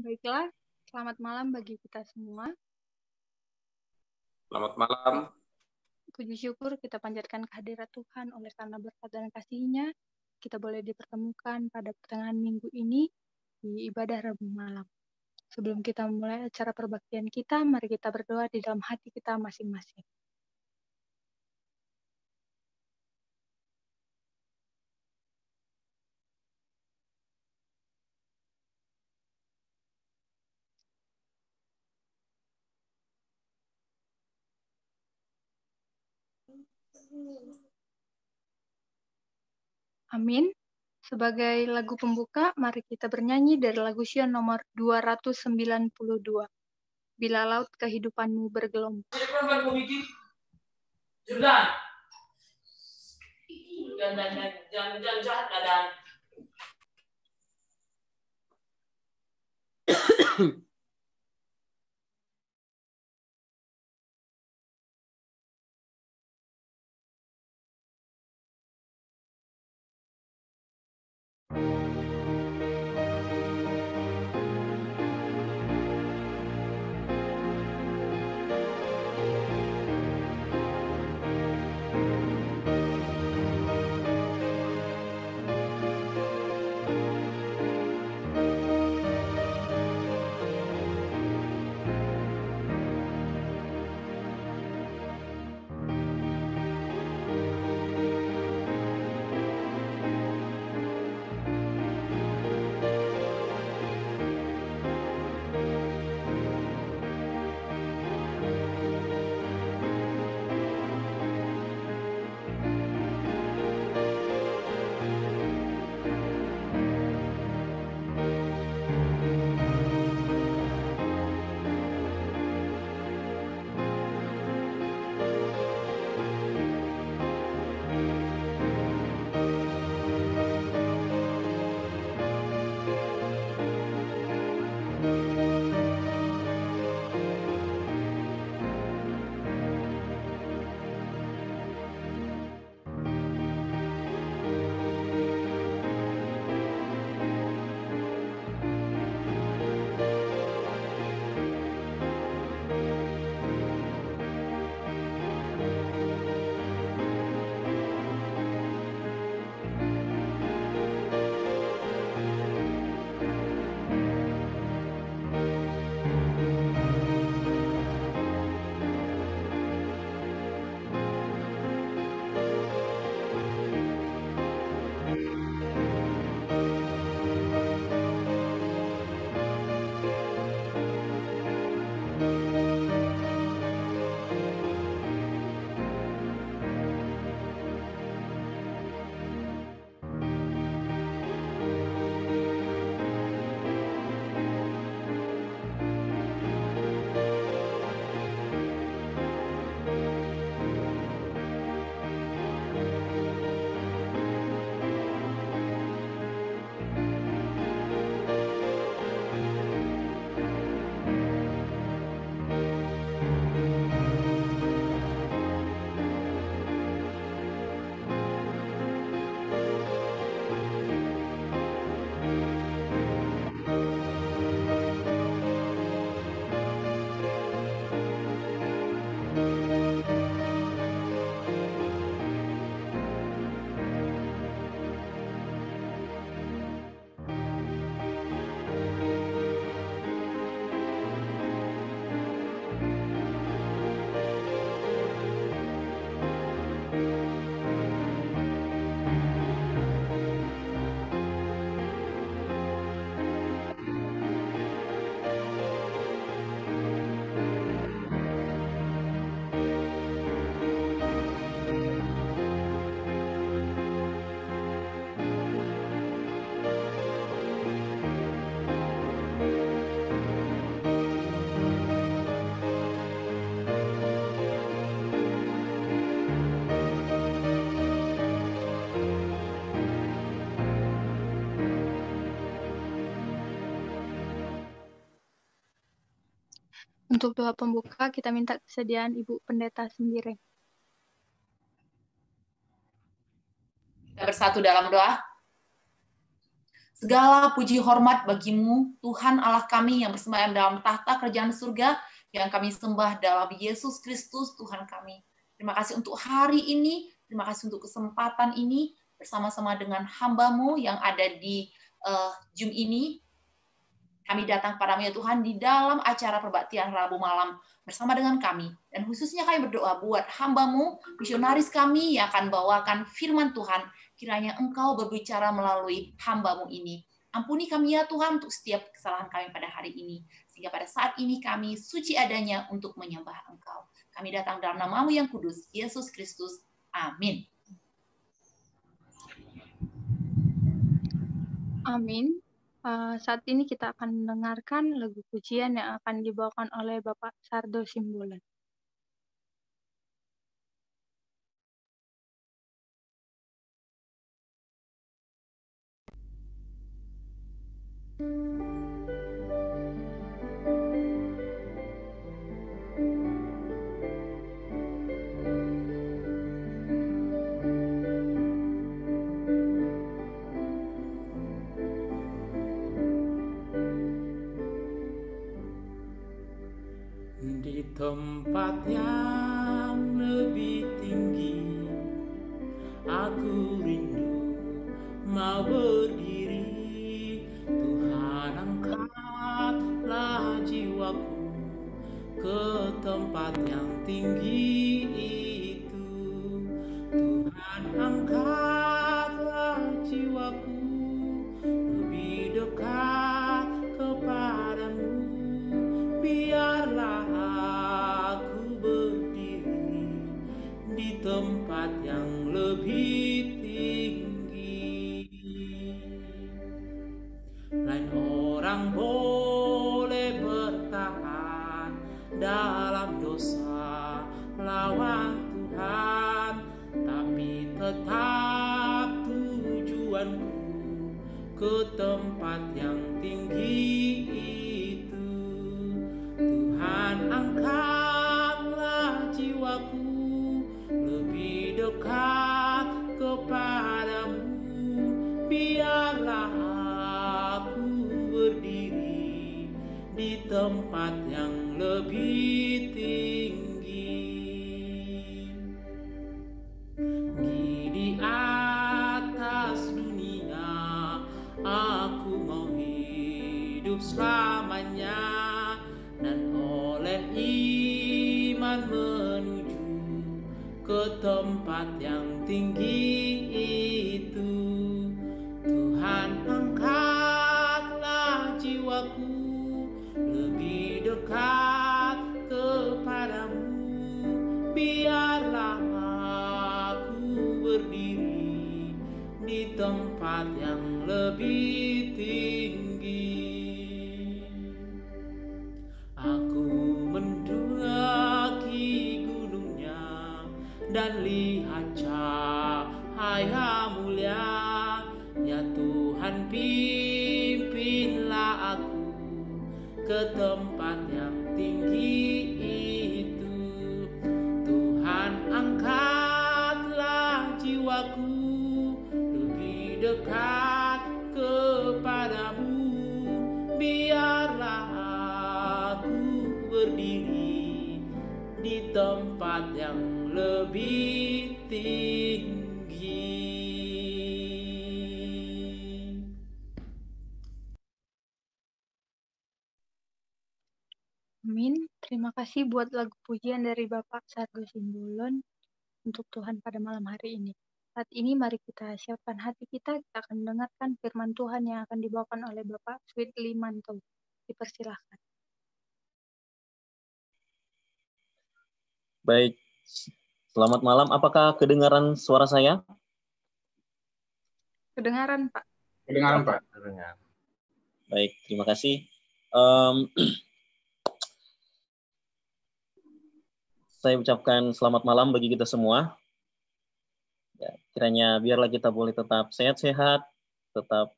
Baiklah, selamat malam bagi kita semua. Selamat malam. Puji syukur kita panjatkan kehadirat Tuhan oleh karena berkat dan kasih-Nya, kita boleh dipertemukan pada pertengahan minggu ini di ibadah Rabu malam. Sebelum kita mulai acara perbaktian kita, mari kita berdoa di dalam hati kita masing-masing. Amin. Sebagai lagu pembuka, mari kita bernyanyi dari lagu Sion nomor 292. Bila laut kehidupanmu bergelombang. Untuk doa pembuka, kita minta kesediaan Ibu Pendeta sendiri. Kita bersatu dalam doa. Segala puji hormat bagimu, Tuhan Allah kami yang bersemayam dalam tahta kerajaan surga, yang kami sembah dalam Yesus Kristus, Tuhan kami. Terima kasih untuk hari ini, terima kasih untuk kesempatan ini, bersama-sama dengan hamba-Mu yang ada di Zoom ini. Kami datang padamu ya Tuhan di dalam acara perbaktian Rabu malam bersama dengan kami. Dan khususnya kami berdoa buat hamba-Mu, misionaris kami yang akan bawakan firman Tuhan. Kiranya Engkau berbicara melalui hamba-Mu ini. Ampuni kami ya Tuhan untuk setiap kesalahan kami pada hari ini. Sehingga pada saat ini kami suci adanya untuk menyembah Engkau. Kami datang dalam nama-Mu yang kudus, Yesus Kristus. Amin. Amin. Saat ini kita akan mendengarkan lagu pujian yang akan dibawakan oleh Bapak Sardo Simbolon. Di tempat yang lebih tinggi, aku rindu mau berdiri. Tuhan, angkatlah jiwaku ke tempat yang tinggi itu. Tuhan, angkatlah jiwaku lebih dekat kepadamu. Biarlah aku berdiri di tempat yang lebih tinggi. Lain orang boleh bertahan dalam dosa lawan Tuhan, tapi tetap tujuanku ke tempat yang tinggi itu. Tuhan, angkatlah jiwaku lebih dekat kepadamu. Biarlah aku berdiri di tempat yang lebih tinggi. Di atas dunia aku mau hidup selamanya, dan oleh iman menuju ke tempat yang tinggi itu. Tuhan, angkatlah jiwaku lebih dekat kepadamu. Biarlah aku berdiri di tempat yang lebih tinggi. Aku mendaki gunungnya dan lihat cahaya mulia. Ya Tuhan, pimpinlah aku ke tempat yang tinggi itu. Tuhan, angkatlah jiwaku lebih dekat kepadamu. Biarlah aku berdiri di tempat yang lebih tinggi. Amin. Terima kasih buat lagu pujian dari Bapak Sardo Simbolon untuk Tuhan pada malam hari ini. Saat ini mari kita siapkan hati kita akan mendengarkan firman Tuhan yang akan dibawakan oleh Bapak Sweetly Manto. Dipersilahkan. Baik, selamat malam. Apakah kedengaran suara saya? Kedengaran, Pak. Kedengaran, Pak. Kedengaran. Baik, terima kasih. Saya ucapkan selamat malam bagi kita semua. Ya, kiranya biarlah kita boleh tetap sehat-sehat, tetap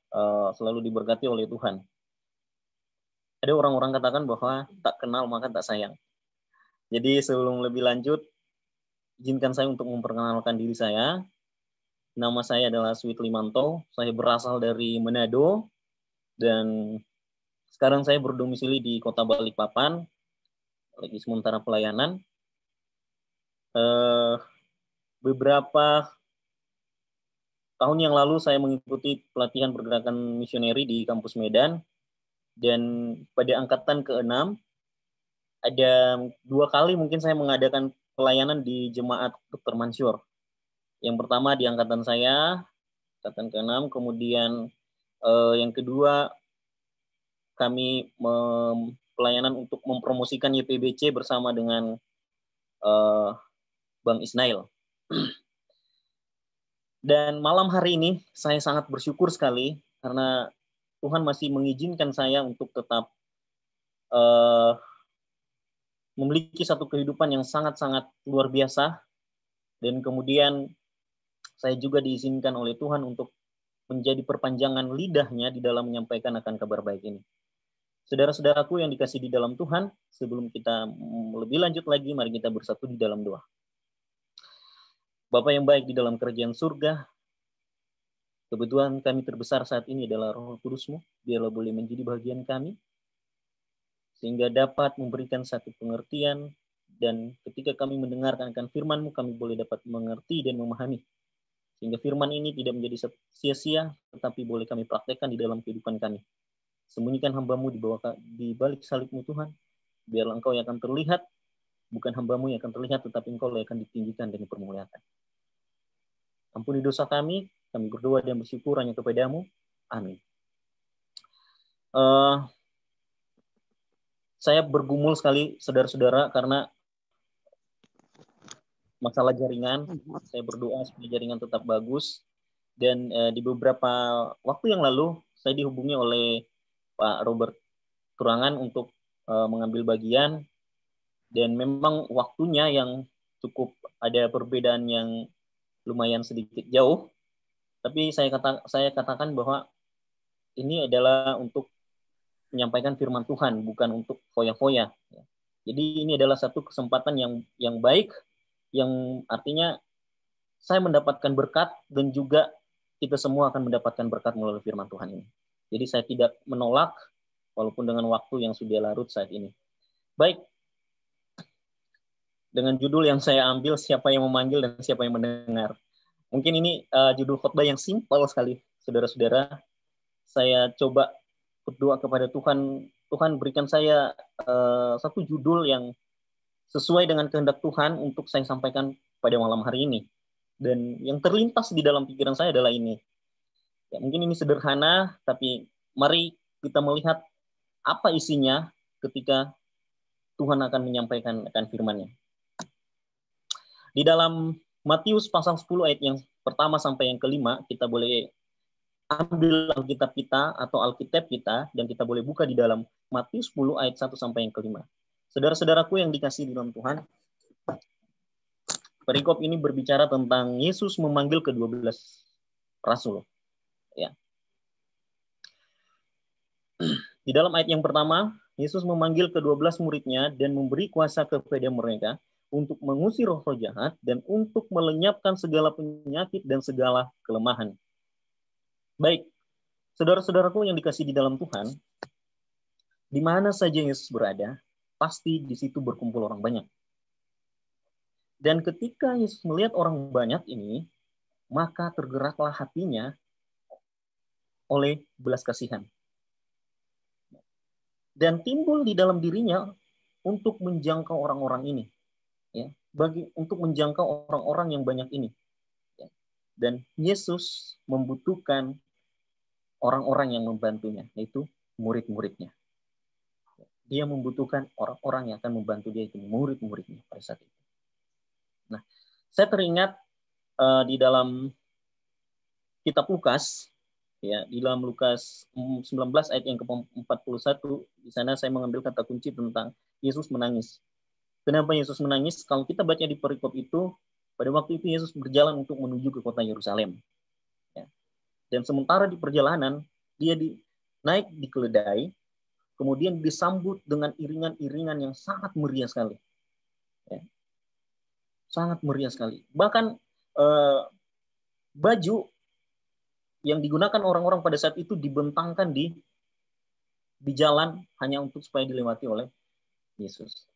selalu diberkati oleh Tuhan. Ada orang-orang katakan bahwa tak kenal maka tak sayang. Jadi sebelum lebih lanjut, izinkan saya untuk memperkenalkan diri saya. Nama saya adalah Sweet Limanto. Saya berasal dari Manado dan sekarang saya berdomisili di Kota Balikpapan, lagi sementara pelayanan. Beberapa tahun yang lalu saya mengikuti pelatihan pergerakan misioneri di kampus Medan, dan pada angkatan ke-6 ada 2 kali mungkin saya mengadakan pelayanan di jemaat Dr. Mansur. Yang pertama di angkatan saya, angkatan ke-6, kemudian yang kedua kami pelayanan untuk mempromosikan YPBC bersama dengan Bang Isnail. Dan malam hari ini saya sangat bersyukur sekali karena Tuhan masih mengizinkan saya untuk tetap memiliki satu kehidupan yang sangat-sangat luar biasa, dan kemudian saya juga diizinkan oleh Tuhan untuk menjadi perpanjangan lidahnya di dalam menyampaikan akan kabar baik ini. Saudara-saudaraku yang dikasihi di dalam Tuhan, sebelum kita lebih lanjut lagi, mari kita bersatu di dalam doa. Bapa yang baik di dalam kerajaan surga, kebutuhan kami terbesar saat ini adalah Roh Kudus-Mu. Biarlah boleh menjadi bagian kami, sehingga dapat memberikan satu pengertian, dan ketika kami mendengarkan akan firman-Mu, kami boleh dapat mengerti dan memahami. Sehingga firman ini tidak menjadi sia-sia, tetapi boleh kami praktekkan di dalam kehidupan kami. Sembunyikan hamba-Mu di balik salib-Mu Tuhan. Biarlah Engkau yang akan terlihat, bukan hamba-Mu yang akan terlihat, tetapi Engkau yang akan ditinggikan dan dipermuliakan. Ampuni dosa kami berdoa dan bersyukur hanya kepada-Mu. Amin. Saya bergumul sekali, saudara-saudara, karena masalah jaringan. Saya berdoa supaya jaringan tetap bagus. Dan di beberapa waktu yang lalu, saya dihubungi oleh Pak Robert Turangan untuk mengambil bagian. Dan memang waktunya yang cukup ada perbedaan yang lumayan sedikit jauh. Tapi saya katakan bahwa ini adalah untuk menyampaikan firman Tuhan, bukan untuk foya-foya. Jadi ini adalah satu kesempatan yang baik, yang artinya saya mendapatkan berkat dan juga kita semua akan mendapatkan berkat melalui firman Tuhan ini. Jadi saya tidak menolak walaupun dengan waktu yang sudah larut saat ini. Baik, dengan judul yang saya ambil, siapa yang memanggil dan siapa yang mendengar. Mungkin ini judul khotbah yang simpel sekali, saudara-saudara. Saya coba berdoa kepada Tuhan. Tuhan berikan saya satu judul yang sesuai dengan kehendak Tuhan untuk saya sampaikan pada malam hari ini. Dan yang terlintas di dalam pikiran saya adalah ini. Ya, mungkin ini sederhana, tapi mari kita melihat apa isinya ketika Tuhan akan menyampaikan akan firman-Nya. Di dalam Matius pasal 10 ayat yang pertama sampai yang kelima, kita boleh ambil Alkitab kita atau Alkitab kita, dan kita boleh buka di dalam Matius 10 ayat 1 sampai yang kelima. Saudara-saudaraku yang dikasihi di dalam Tuhan, perikop ini berbicara tentang Yesus memanggil ke-12 rasul. Ya. Di dalam ayat yang pertama, Yesus memanggil ke-12 muridnya dan memberi kuasa kepada mereka untuk mengusir roh jahat dan untuk melenyapkan segala penyakit dan segala kelemahan. Baik, saudara-saudaraku yang dikasihi di dalam Tuhan, di mana saja Yesus berada, pasti di situ berkumpul orang banyak. Dan ketika Yesus melihat orang banyak ini, maka tergeraklah hatinya oleh belas kasihan. Dan timbul di dalam dirinya untuk menjangkau orang-orang ini. Ya, untuk menjangkau orang-orang yang banyak ini. Ya. Dan Yesus membutuhkan orang-orang yang membantunya, yaitu murid-muridnya. Dia membutuhkan orang-orang yang akan membantu dia, itu murid-muridnya pada saat itu. Nah, saya teringat di dalam kitab Lukas, ya, di dalam Lukas 19 ayat yang ke-41, di sana saya mengambil kata kunci tentang Yesus menangis. Kenapa Yesus menangis? Kalau kita baca di perikop itu, pada waktu itu Yesus berjalan untuk menuju ke kota Yerusalem. Ya. Dan sementara di perjalanan, dia naik di keledai, kemudian disambut dengan iringan-iringan yang sangat meriah sekali. Ya. Sangat meriah sekali. Bahkan baju yang digunakan orang-orang pada saat itu dibentangkan di jalan hanya untuk supaya dilewati oleh Yesus.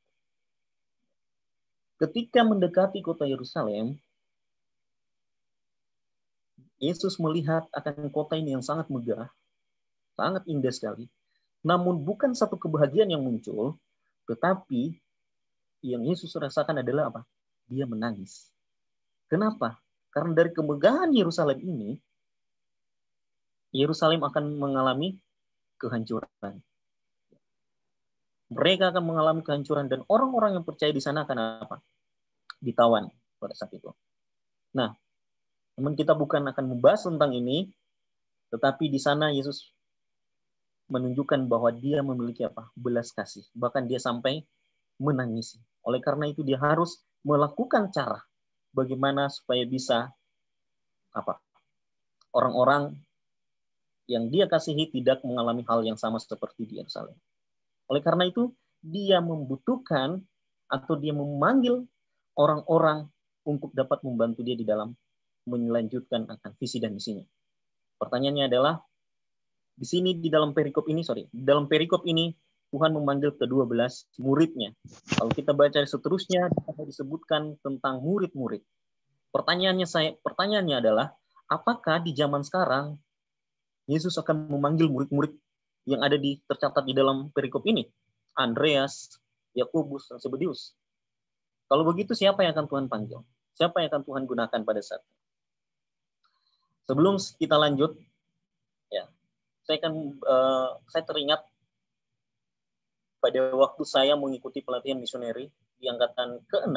Ketika mendekati kota Yerusalem, Yesus melihat akan kota ini yang sangat megah, sangat indah sekali. Namun bukan satu kebahagiaan yang muncul, tetapi yang Yesus rasakan adalah apa? Dia menangis. Kenapa? Karena dari kemegahan Yerusalem ini, Yerusalem akan mengalami kehancuran. Mereka akan mengalami kehancuran dan orang-orang yang percaya di sana akan apa? Ditawan pada saat itu. Nah, namun kita bukan akan membahas tentang ini, tetapi di sana Yesus menunjukkan bahwa dia memiliki apa? Belas kasih. Bahkan dia sampai menangis. Oleh karena itu dia harus melakukan cara bagaimana supaya bisa apa? Orang-orang yang dia kasihi tidak mengalami hal yang sama seperti di Yerusalem. Oleh karena itu dia membutuhkan atau dia memanggil orang-orang untuk dapat membantu dia di dalam melanjutkan akan visi dan misinya. Pertanyaannya adalah di sini di dalam perikop ini Tuhan memanggil ke-12 muridnya. Kalau kita baca seterusnya disebutkan tentang murid-murid. Pertanyaannya adalah apakah di zaman sekarang Yesus akan memanggil murid-murid yang ada tercatat di dalam perikop ini? Andreas, Yakobus, dan Zebedeus. Kalau begitu siapa yang akan Tuhan panggil? Siapa yang akan Tuhan gunakan pada saat itu? Sebelum kita lanjut, ya, saya teringat pada waktu saya mengikuti pelatihan misioneri di angkatan ke-6,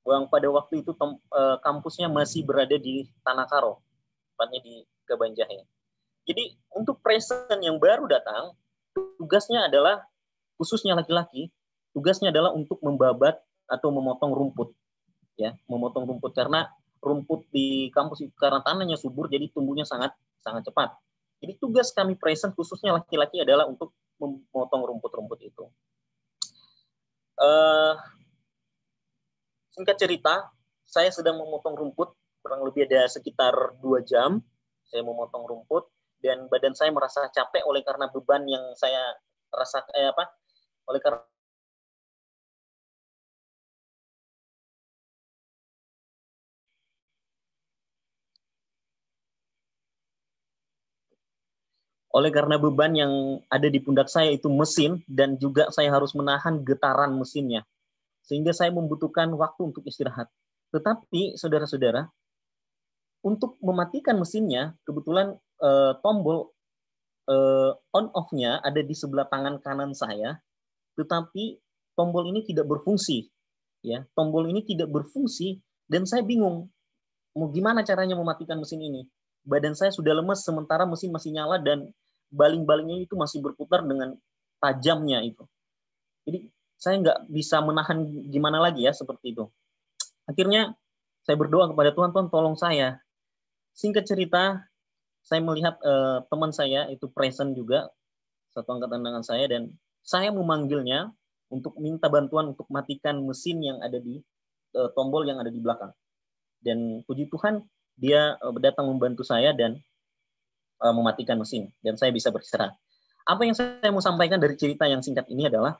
yang pada waktu itu kampusnya masih berada di Tanah Karo, tepatnya di Kabanjahe. Jadi untuk present yang baru datang, tugasnya adalah, khususnya laki-laki, tugasnya adalah untuk membabat atau memotong rumput. Ya, memotong rumput karena rumput di kampus itu karena tanahnya subur, jadi tumbuhnya sangat cepat. Jadi tugas kami present khususnya laki-laki adalah untuk memotong rumput-rumput itu. Singkat cerita, saya sedang memotong rumput, kurang lebih ada sekitar 2 jam. Saya memotong rumput dan badan saya merasa capek oleh karena beban yang saya rasakan oleh karena beban yang ada di pundak saya itu mesin, dan juga saya harus menahan getaran mesinnya. Sehingga saya membutuhkan waktu untuk istirahat. Tetapi, saudara-saudara, untuk mematikan mesinnya, kebetulan tombol on-off-nya ada di sebelah tangan kanan saya, tetapi tombol ini tidak berfungsi. Ya, tombol ini tidak berfungsi, dan saya bingung, mau gimana caranya mematikan mesin ini. Badan saya sudah lemas, sementara mesin masih nyala, dan baling-balingnya itu masih berputar dengan tajamnya itu. Jadi saya nggak bisa menahan gimana lagi ya seperti itu. Akhirnya saya berdoa kepada Tuhan, Tuhan tolong saya. Singkat cerita, saya melihat teman saya itu present juga, satu angkatan dengan saya, dan saya memanggilnya untuk minta bantuan untuk matikan mesin yang ada di tombol yang ada di belakang. Dan puji Tuhan, dia datang membantu saya dan mematikan mesin, dan saya bisa beristirahat. Apa yang saya mau sampaikan dari cerita yang singkat ini adalah,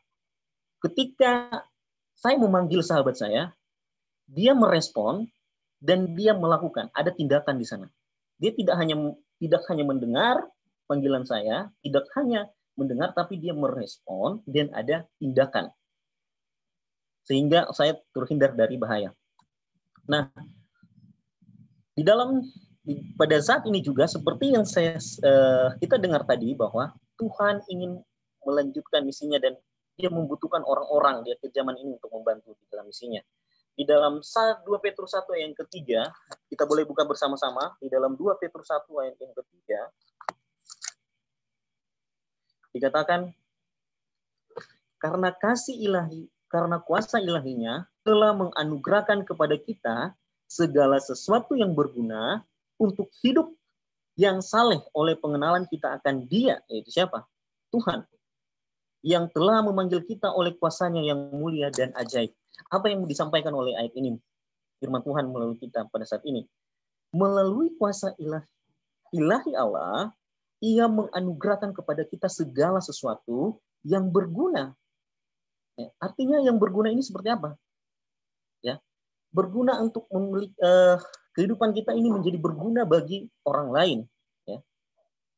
ketika saya memanggil sahabat saya, dia merespon dan dia melakukan, ada tindakan di sana. Dia tidak hanya mendengar panggilan saya, tidak hanya mendengar, tapi dia merespon dan ada tindakan. Sehingga saya terhindar dari bahaya. Nah, pada saat ini juga seperti yang kita dengar tadi, bahwa Tuhan ingin melanjutkan misinya dan dia membutuhkan orang-orang di akhir zaman ini untuk membantu di dalam misinya. Di dalam 2 Petrus 1 ayat yang ketiga, kita boleh buka bersama-sama. Di dalam 2 Petrus 1 ayat yang ketiga, dikatakan, karena kasih ilahi, karena kuasa ilahinya telah menganugerahkan kepada kita segala sesuatu yang berguna untuk hidup yang saleh oleh pengenalan kita akan Dia, yaitu siapa? Tuhan, yang telah memanggil kita oleh kuasanya yang mulia dan ajaib. Apa yang disampaikan oleh ayat ini? Firman Tuhan melalui kita pada saat ini. melalui kuasa ilahi Allah, Ia menganugerahkan kepada kita segala sesuatu yang berguna. Ya, artinya yang berguna ini seperti apa? Ya, berguna untuk kehidupan kita ini menjadi berguna bagi orang lain. Ya,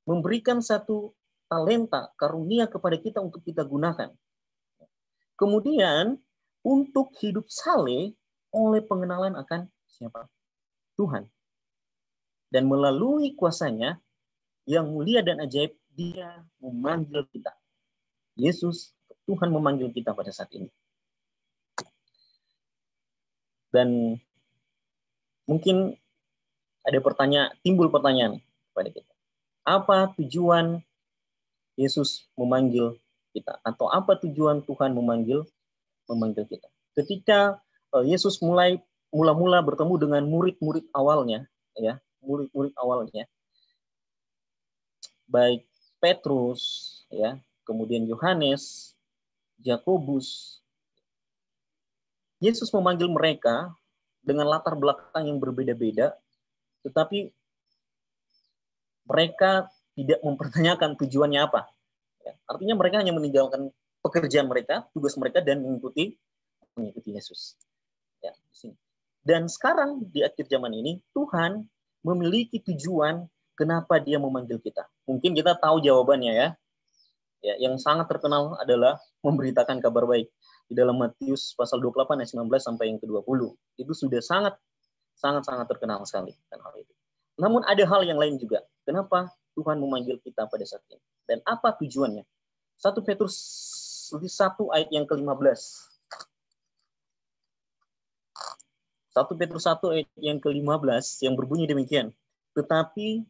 memberikan satu talenta, karunia kepada kita untuk kita gunakan. Kemudian untuk hidup saleh oleh pengenalan akan siapa? Tuhan. Dan melalui kuasanya yang mulia dan ajaib, Dia memanggil kita. Yesus, Tuhan memanggil kita pada saat ini. Dan mungkin ada timbul pertanyaan kepada kita. Apa tujuan Yesus memanggil kita? Atau apa tujuan Tuhan memanggil kita? Ketika Yesus mula-mula bertemu dengan murid-murid awalnya, ya, murid-murid awalnya, baik Petrus, ya, kemudian Yohanes, Yakobus, Yesus memanggil mereka dengan latar belakang yang berbeda-beda, tetapi mereka tidak mempertanyakan tujuannya apa. Ya, artinya mereka hanya meninggalkan pekerjaan mereka, tugas mereka, dan mengikuti Yesus. Ya, di sini. Dan sekarang di akhir zaman ini, Tuhan memiliki tujuan kenapa Dia memanggil kita. Mungkin kita tahu jawabannya, ya. Ya, yang sangat terkenal adalah memberitakan kabar baik. Di dalam Matius pasal 28 ayat 19 sampai yang ke-20. Itu sudah sangat terkenal sekali kan hal itu. Namun ada hal yang lain juga. Kenapa Tuhan memanggil kita pada saat ini? Dan apa tujuannya? 1 Petrus 1 ayat yang ke-15. 1 Petrus 1 ayat yang ke-15 yang berbunyi demikian. Tetapi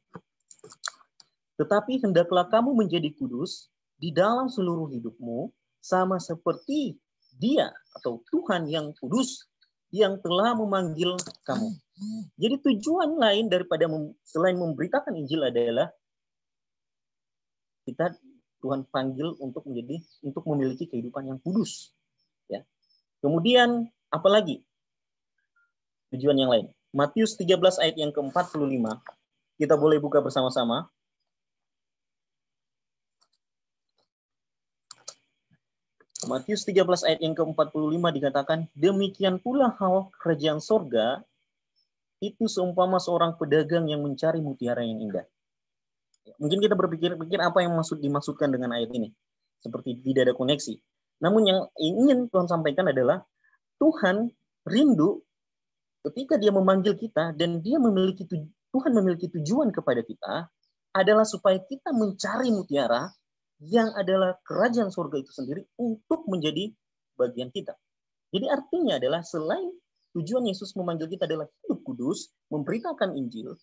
hendaklah kamu menjadi kudus di dalam seluruh hidupmu, sama seperti Dia atau Tuhan yang kudus yang telah memanggil kamu. Jadi tujuan lain daripada selain memberitakan Injil adalah Tuhan panggil untuk memiliki kehidupan yang kudus. Ya. Kemudian apalagi tujuan yang lain? Matius 13 ayat yang ke-45. Kita boleh buka bersama-sama. Matius 13 ayat yang ke-45 dikatakan, demikian pula hal kerajaan sorga itu seumpama seorang pedagang yang mencari mutiara yang indah. Mungkin kita berpikir-pikir apa yang dimaksudkan dengan ayat ini. Seperti tidak ada koneksi. Namun yang ingin Tuhan sampaikan adalah Tuhan rindu ketika Dia memanggil kita dan Tuhan memiliki tujuan kepada kita adalah supaya kita mencari mutiara yang adalah kerajaan surga itu sendiri untuk menjadi bagian kita. Jadi artinya adalah selain tujuan Yesus memanggil kita adalah hidup kudus, memberitakan Injil,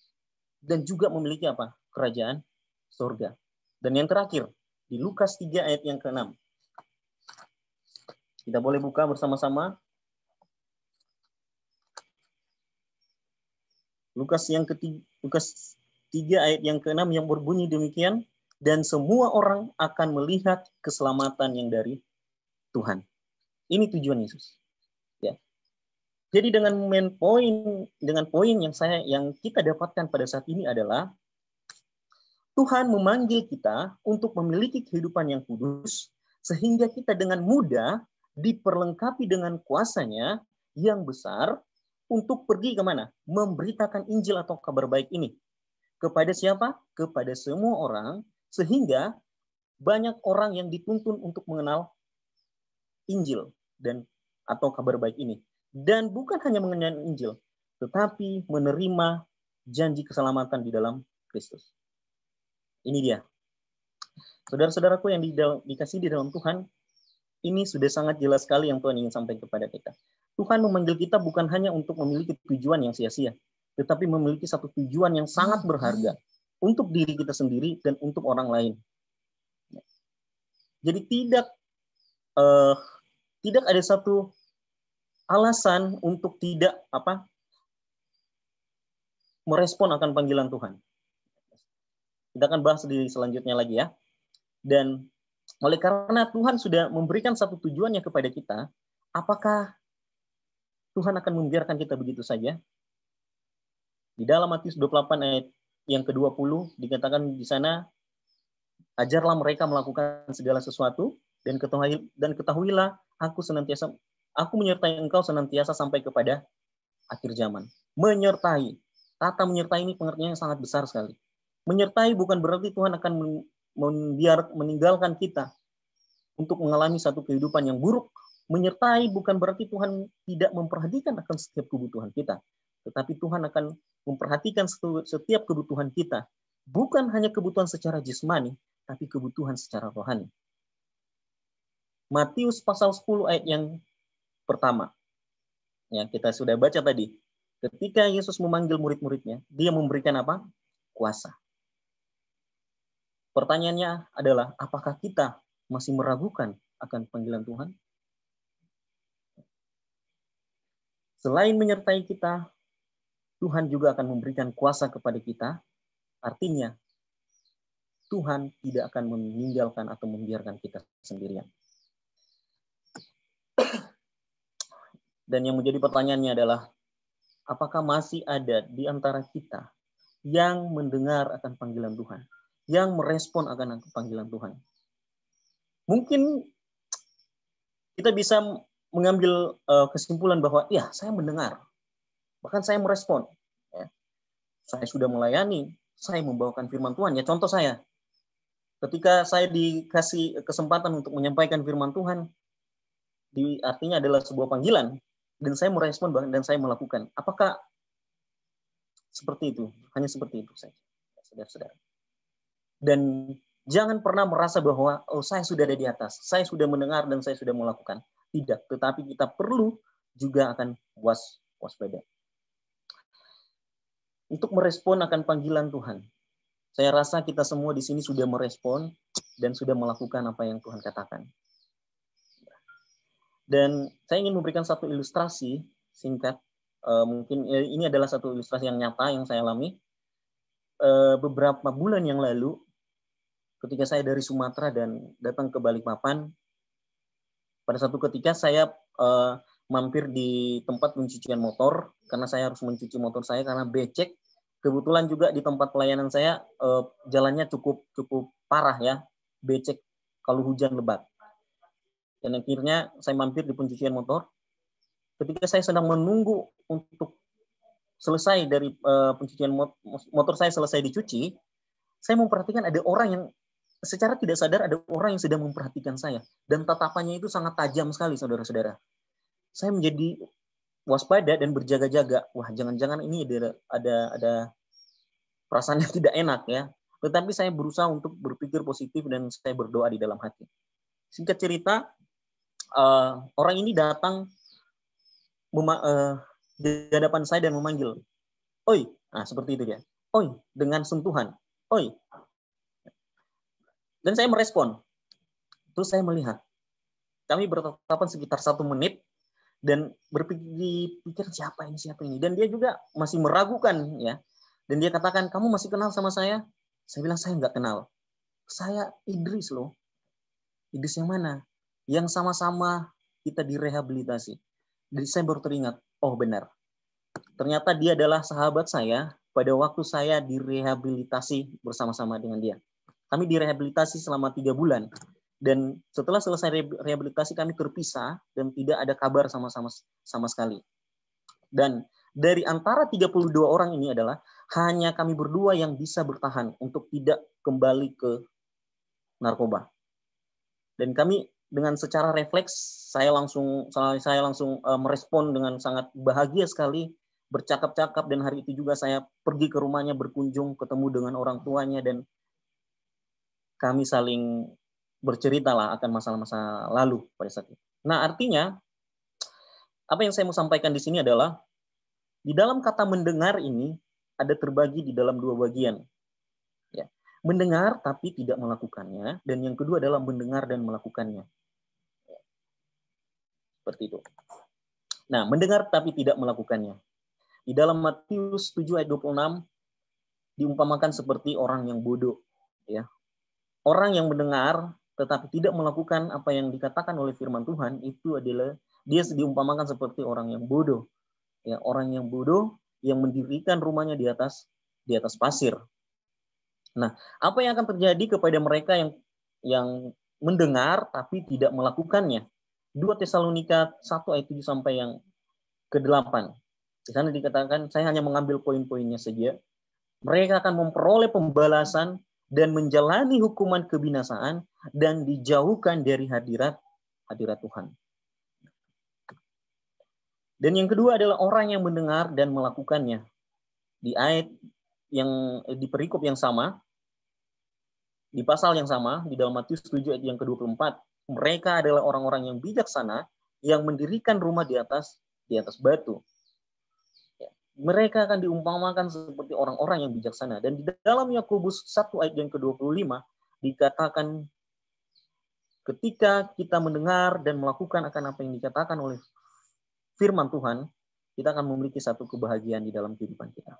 dan juga memiliki apa? Kerajaan surga. Dan yang terakhir, di Lukas 3 ayat yang ke-6. Kita boleh buka bersama-sama. Lukas 3 ayat yang ke-6 yang berbunyi demikian. Dan semua orang akan melihat keselamatan yang dari Tuhan. Ini tujuan Yesus. Ya. Jadi dengan poin yang kita dapatkan pada saat ini adalah Tuhan memanggil kita untuk memiliki kehidupan yang kudus sehingga kita dengan mudah diperlengkapi dengan kuasanya yang besar untuk pergi kemana? Memberitakan Injil atau kabar baik ini. Kepada siapa? Kepada semua orang. Sehingga banyak orang yang dituntun untuk mengenal Injil atau kabar baik ini. Dan bukan hanya mengenal Injil, tetapi menerima janji keselamatan di dalam Kristus. Ini dia. Saudara-saudaraku yang dikasih di dalam Tuhan, ini sudah sangat jelas sekali yang Tuhan ingin sampaikan kepada kita. Tuhan memanggil kita bukan hanya untuk memiliki tujuan yang sia-sia, tetapi memiliki satu tujuan yang sangat berharga. Untuk diri kita sendiri dan untuk orang lain. Jadi tidak ada satu alasan untuk tidak merespon akan panggilan Tuhan. Kita akan bahas di selanjutnya lagi ya. Dan oleh karena Tuhan sudah memberikan satu tujuannya kepada kita, apakah Tuhan akan membiarkan kita begitu saja? Di dalam Matius 28 ayat yang ke-20 dikatakan di sana, ajarlah mereka melakukan segala sesuatu dan ketahuilah aku menyertai engkau senantiasa sampai kepada akhir zaman. Menyertai. Kata menyertai ini pengertiannya sangat besar sekali. Menyertai bukan berarti Tuhan akan meninggalkan kita untuk mengalami satu kehidupan yang buruk. Menyertai bukan berarti Tuhan tidak memperhatikan akan setiap kebutuhan kita. Tetapi Tuhan akan memperhatikan setiap kebutuhan kita. Bukan hanya kebutuhan secara jasmani, tapi kebutuhan secara rohani. Matius pasal 10 ayat yang pertama. Ya, kita sudah baca tadi. Ketika Yesus memanggil murid-muridnya, dia memberikan apa? Kuasa. Pertanyaannya adalah, apakah kita masih meragukan akan panggilan Tuhan? Selain menyertai kita, Tuhan juga akan memberikan kuasa kepada kita. Artinya, Tuhan tidak akan meninggalkan atau membiarkan kita sendirian. Dan yang menjadi pertanyaannya adalah, apakah masih ada di antara kita yang mendengar akan panggilan Tuhan, yang merespon akan panggilan Tuhan? Mungkin kita bisa mengambil kesimpulan bahwa, ya, saya mendengar, bahkan saya merespon. Ya. Saya sudah melayani, saya membawakan firman Tuhan. Ya, contoh saya, ketika saya dikasih kesempatan untuk menyampaikan firman Tuhan, artinya adalah sebuah panggilan, dan saya merespon dan saya melakukan. Apakah seperti itu? Hanya seperti itu saja, saudara-saudara. Dan jangan pernah merasa bahwa, oh, saya sudah ada di atas, saya sudah mendengar dan saya sudah melakukan. Tidak, tetapi kita perlu juga akan waspada. Untuk merespon akan panggilan Tuhan. Saya rasa kita semua di sini sudah merespon dan sudah melakukan apa yang Tuhan katakan. Dan saya ingin memberikan satu ilustrasi singkat. Mungkin ini adalah satu ilustrasi yang nyata yang saya alami. Beberapa bulan yang lalu, ketika saya dari Sumatera dan datang ke Balikpapan, pada satu ketika saya mampir di tempat pencucian motor, karena saya harus mencuci motor saya karena becek. Kebetulan juga di tempat pelayanan saya jalannya cukup parah ya, becek kalau hujan lebat. Dan akhirnya saya mampir di pencucian motor. Ketika saya sedang menunggu untuk selesai dari pencucian motor saya selesai dicuci, saya memperhatikan ada orang yang secara tidak sadar ada orang yang sedang memperhatikan saya. Dan tatapannya itu sangat tajam sekali, saudara-saudara. Saya menjadi waspada dan berjaga-jaga. Wah, jangan-jangan ini ada perasaan yang tidak enak ya. Tetapi saya berusaha untuk berpikir positif dan saya berdoa di dalam hati. Singkat cerita, orang ini datang di hadapan saya dan memanggil, "Oi," nah seperti itu dia. "Oi," dengan sentuhan. "Oi." Dan saya merespon. Terus saya melihat. Kami bertatapan sekitar 1 menit dan berpikir siapa ini. Dan dia juga masih meragukan ya. Dan dia katakan, "Kamu masih kenal sama saya?" Saya bilang, "Saya nggak kenal. Saya Idris loh." "Idris yang mana?" "Yang sama-sama kita direhabilitasi." Jadi saya baru teringat, oh benar. Ternyata dia adalah sahabat saya pada waktu saya direhabilitasi bersama-sama dengan dia. Kami direhabilitasi selama 3 bulan. Dan setelah selesai rehabilitasi kami terpisah dan tidak ada kabar sama sekali. Dan dari antara 32 orang ini adalah hanya kami berdua yang bisa bertahan untuk tidak kembali ke narkoba. Dan kami dengan secara refleks saya langsung merespon dengan sangat bahagia sekali, bercakap-cakap, dan hari itu juga saya pergi ke rumahnya berkunjung, ketemu dengan orang tuanya, dan kami saling bercerita lah akan masalah-masa lalu pada saat itu. Nah, artinya apa yang saya mau sampaikan di sini adalah di dalam kata mendengar ini ada terbagi di dalam 2 bagian. Ya. Mendengar tapi tidak melakukannya, dan yang kedua adalah mendengar dan melakukannya. Seperti itu. Nah, mendengar tapi tidak melakukannya. Di dalam Matius 7 ayat 26 diumpamakan seperti orang yang bodoh, ya. Orang yang mendengar tetapi tidak melakukan apa yang dikatakan oleh firman Tuhan, itu adalah dia diumpamakan seperti orang yang bodoh. Ya, orang yang bodoh yang mendirikan rumahnya di atas pasir. Nah, apa yang akan terjadi kepada mereka yang mendengar tapi tidak melakukannya? 2 Tesalonika 1 ayat 7 sampai yang ke-8. Di sana dikatakan, saya hanya mengambil poin-poinnya saja. Mereka akan memperoleh pembalasan dan menjalani hukuman kebinasaan dan dijauhkan dari hadirat Tuhan. Dan yang kedua adalah orang yang mendengar dan melakukannya. Di ayat di perikop yang sama, di pasal yang sama, di dalam Matius 7 ayat yang ke-24, mereka adalah orang-orang yang bijaksana yang mendirikan rumah di atas batu. Mereka akan diumpamakan seperti orang-orang yang bijaksana. Dan di dalam Yakobus 1 ayat yang ke-25 dikatakan, ketika kita mendengar dan melakukan akan apa yang dikatakan oleh firman Tuhan, kita akan memiliki satu kebahagiaan di dalam kehidupan kita.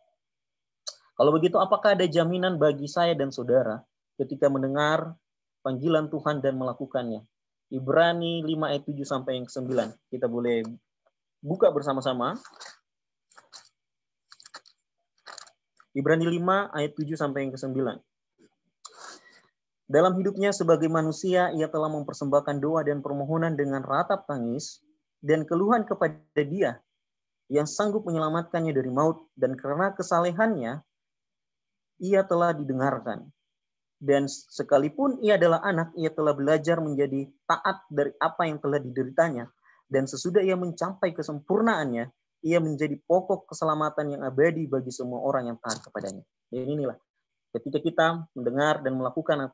Kalau begitu, apakah ada jaminan bagi saya dan saudara ketika mendengar panggilan Tuhan dan melakukannya? Ibrani 5 ayat 7 sampai yang ke-9. Kita boleh buka bersama-sama. Ibrani 5 ayat 7 sampai yang ke-9. Dalam hidupnya sebagai manusia, ia telah mempersembahkan doa dan permohonan dengan ratap tangis dan keluhan kepada Dia yang sanggup menyelamatkannya dari maut, dan karena kesalehannya ia telah didengarkan. Dan sekalipun ia adalah anak, ia telah belajar menjadi taat dari apa yang telah dideritanya. Dan sesudah ia mencapai kesempurnaannya, ia menjadi pokok keselamatan yang abadi bagi semua orang yang taat kepadanya. Dan inilah, ketika kita mendengar dan melakukan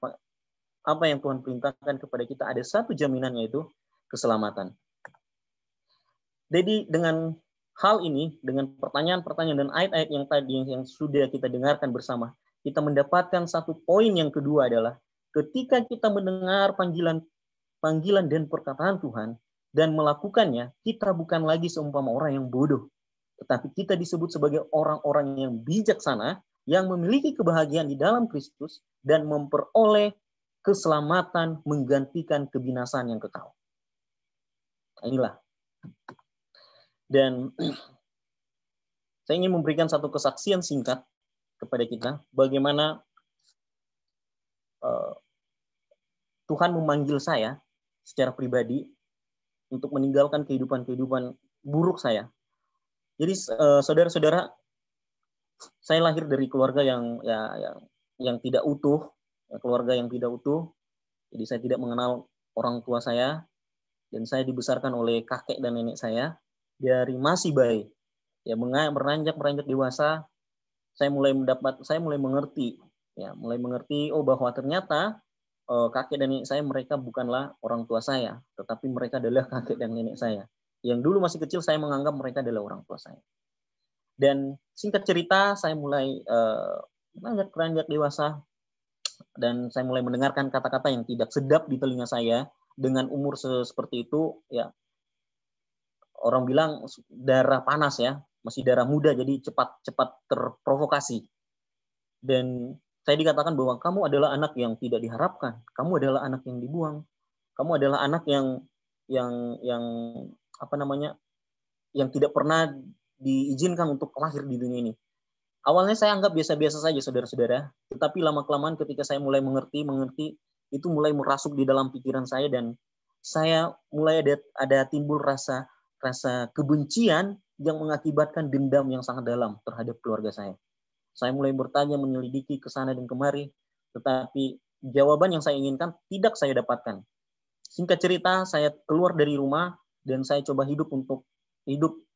apa yang Tuhan perintahkan kepada kita, ada satu jaminan, yaitu keselamatan. Jadi dengan hal ini, dengan pertanyaan-pertanyaan dan ayat-ayat yang tadi yang sudah kita dengarkan bersama, kita mendapatkan satu poin yang kedua adalah ketika kita mendengar panggilan dan perkataan Tuhan dan melakukannya, kita bukan lagi seumpama orang yang bodoh, tetapi kita disebut sebagai orang-orang yang bijaksana, yang memiliki kebahagiaan di dalam Kristus dan memperoleh keselamatan menggantikan kebinasaan yang kekal. Inilah. Dan saya ingin memberikan satu kesaksian singkat kepada kita, bagaimana Tuhan memanggil saya secara pribadi untuk meninggalkan kehidupan buruk saya. Jadi saudara-saudara, saya lahir dari keluarga yang tidak utuh, keluarga yang tidak utuh. Jadi saya tidak mengenal orang tua saya, dan saya dibesarkan oleh kakek dan nenek saya dari masih bayi. Ya, beranjak dewasa, saya mulai mengerti bahwa ternyata kakek dan nenek saya, mereka bukanlah orang tua saya, tetapi mereka adalah kakek dan nenek saya. Yang dulu masih kecil saya menganggap mereka adalah orang tua saya. Dan singkat cerita, saya mulai beranjak dewasa, dan saya mulai mendengarkan kata-kata yang tidak sedap di telinga saya. Dengan umur seperti itu, ya orang bilang darah panas, ya, masih darah muda, jadi cepat terprovokasi. Dan saya dikatakan bahwa kamu adalah anak yang tidak diharapkan, kamu adalah anak yang dibuang, kamu adalah anak yang tidak pernah diizinkan untuk lahir di dunia ini. Awalnya saya anggap biasa-biasa saja, saudara-saudara, tetapi lama-kelamaan ketika saya mulai mengerti, itu mulai merasuk di dalam pikiran saya, dan saya mulai ada timbul rasa kebencian yang mengakibatkan dendam yang sangat dalam terhadap keluarga saya. Saya mulai bertanya, menyelidiki ke sana dan kemari, tetapi jawaban yang saya inginkan tidak saya dapatkan. Singkat cerita, saya keluar dari rumah dan saya coba hidup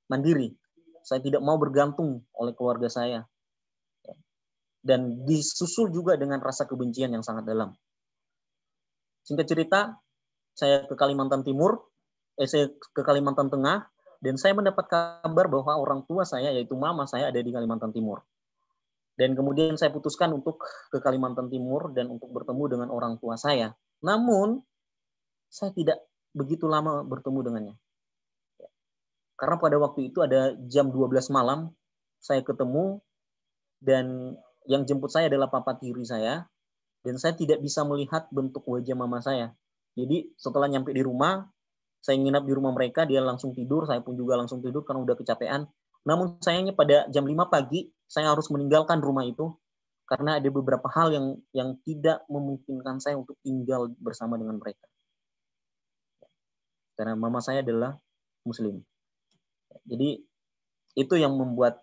mandiri. Saya tidak mau bergantung oleh keluarga saya. Dan disusul juga dengan rasa kebencian yang sangat dalam. Singkat cerita, saya ke Kalimantan Tengah, dan saya mendapat kabar bahwa orang tua saya, yaitu mama saya, ada di Kalimantan Timur. Dan kemudian saya putuskan untuk ke Kalimantan Timur dan untuk bertemu dengan orang tua saya. Namun, saya tidak begitu lama bertemu dengannya. Karena pada waktu itu ada jam 12 malam, saya ketemu, dan yang jemput saya adalah papa tiri saya, dan saya tidak bisa melihat bentuk wajah mama saya. Jadi setelah nyampe di rumah, saya nginap di rumah mereka, dia langsung tidur, saya pun juga langsung tidur karena udah kecapean. Namun sayangnya pada jam 5 pagi saya harus meninggalkan rumah itu karena ada beberapa hal yang tidak memungkinkan saya untuk tinggal bersama dengan mereka. Karena mama saya adalah Muslim. Jadi itu yang membuat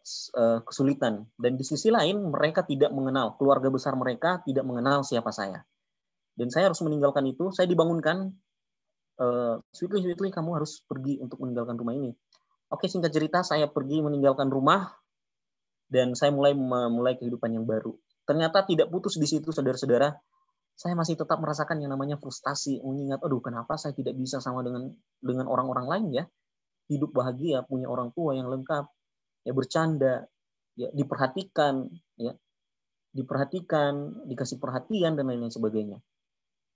kesulitan. Dan di sisi lain mereka tidak mengenal, keluarga besar mereka tidak mengenal siapa saya. Dan saya harus meninggalkan itu. Saya dibangunkan, Sweetly, kamu harus pergi untuk meninggalkan rumah ini. Oke, singkat cerita saya pergi meninggalkan rumah dan saya mulai kehidupan yang baru. Ternyata tidak putus di situ, saudara-saudara. Saya masih tetap merasakan yang namanya frustasi, mengingat, aduh, kenapa saya tidak bisa sama dengan orang-orang lain ya? Hidup bahagia, punya orang tua yang lengkap, ya bercanda, ya diperhatikan, dikasih perhatian dan lain-lain sebagainya.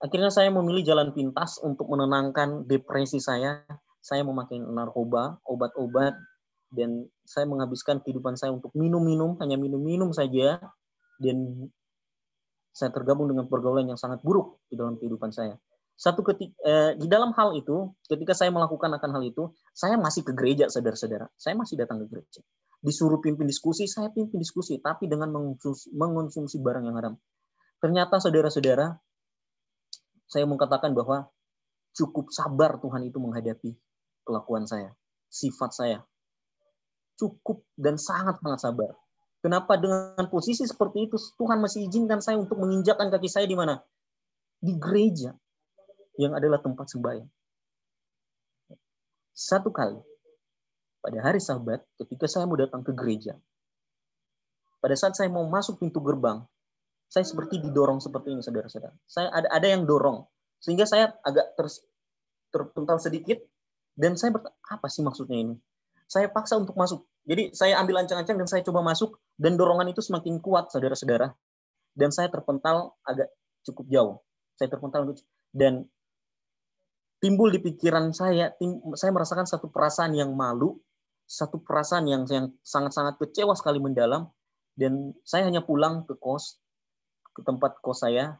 Akhirnya saya memilih jalan pintas untuk menenangkan depresi saya. Saya memakai narkoba, obat-obat, dan saya menghabiskan kehidupan saya untuk minum-minum, hanya minum-minum saja, dan saya tergabung dengan pergaulan yang sangat buruk di dalam kehidupan saya. Di dalam hal itu, ketika saya melakukan akan hal itu, saya masih ke gereja, saudara-saudara. Saya masih datang ke gereja. Disuruh pimpin diskusi, saya pimpin diskusi, tapi dengan mengonsumsi barang yang haram. Ternyata, saudara-saudara, saya mau katakan bahwa cukup sabar Tuhan itu menghadapi kelakuan saya, sifat saya. Cukup dan sangat-sangat sabar. Kenapa dengan posisi seperti itu Tuhan masih izinkan saya untuk menginjakkan kaki saya di mana? Di gereja, yang adalah tempat sembahyang. Satu kali, pada hari Sabat, ketika saya mau datang ke gereja, pada saat saya mau masuk pintu gerbang, saya seperti didorong seperti ini, saudara-saudara. Saya ada yang dorong, sehingga saya agak terpental sedikit, dan saya bertanya, apa sih maksudnya ini? Saya paksa untuk masuk. Jadi saya ambil ancang-ancang dan saya coba masuk, dan dorongan itu semakin kuat, saudara-saudara. Dan saya terpental agak cukup jauh. Saya terpental, dan timbul di pikiran saya merasakan satu perasaan yang malu, satu perasaan yang sangat-sangat kecewa sekali mendalam, dan saya hanya pulang ke tempat kos saya